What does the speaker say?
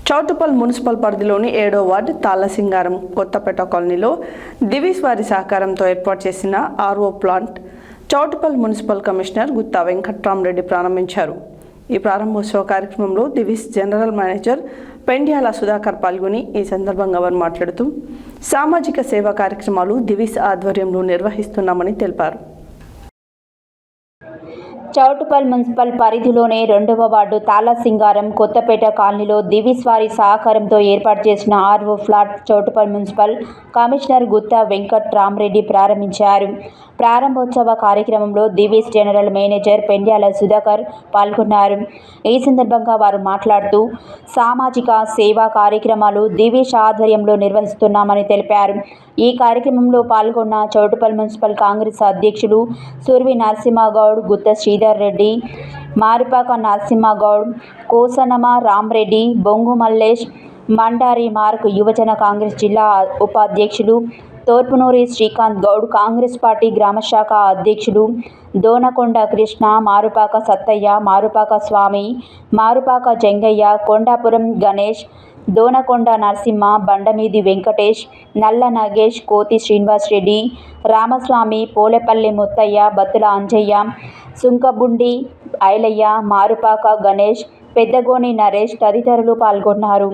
Choutuppal municipal పరిధిలోని 7వ ward Tallasingaram Kothapeta కాలనీలో దివీస్ వారి సహకారంతో ఏర్పాటు చేసిన RO plant Choutuppal municipal commissioner Gutta Venkatramareddy ప్రారంభించారు. ఈ ప్రారంభోత్సవ కార్యక్రమంలో దివీస్ జనరల్ మేనేజర్ పెండ్యాల సుధాకర్ పాల్గొని ఈ సందర్భంగా వారు మాట్లాడుతూ సామాజిక సేవా కార్యక్రమాలు దివీస్ ఆధ్వర్యంలో నిర్వహిస్తున్నామని తెలిపారు. చౌటుప్పల్ మున్సిపల్ పరిధిలోనే 2వ వార్డు తాళ్లసింగారం కొత్తపేట కాలనీలో దివీస్ వారి సహకారంతో ఏర్పాటు చేసిన RO flat Choutuppal municipal commissioner Gutta Venkatramareddy ప్రారంభించారు. ప్రారంభోత్సవ కార్యక్రమంలో దివీస్ జనరల్ మేనేజర్ పెండ్యాల సుధాకర్ పాల్గొన్నారు. ఈ సందర్భంగా వారు మాట్లాడుతూ సామాజిక సేవా కార్యక్రమాలు దివీస్ ఆధ్వర్యంలో నిర్వహిస్తున్నామని తెలిపారు. ఈ కార్యక్రమంలో పాల్గొన్న చౌటుప్పల్ మున్సిపల్ కాంగ్రెస్ అధ్యక్షులు సుర్వి నరసింహగౌడ్, గుత్త శ్రీధర్ రెడ్డి, మారుపాక నరసింహగౌడ్, కోసనమ రామ్రెడ్డి, బొంగు మల్లేష్, మండారి మార్క్, యువజన కాంగ్రెస్ జిల్లా ఉపాధ్యక్షులు తోర్పునూరి శ్రీకాంత్ గౌడ్, కాంగ్రెస్ పార్టీ గ్రామశాఖ అధ్యక్షులు దోనకొండ కృష్ణ, మారుపాక సత్తయ్య, మారుపాక స్వామి, మారుపాక జంగయ్య, కొండాపురం గణేష్, దోనకొండ నరసింహ, బండమీది వెంకటేష్, నల్ల నగేష్, కోతి శ్రీనివాస్ రెడ్డి, రామస్వామి, పోలేపల్లి ముత్తయ్య, బత్తుల అంజయ్య, సుంకబుండి ఐలయ్య, మారుపాక గణేష్, పెద్దగోని నరేష్ తదితరులు పాల్గొన్నారు.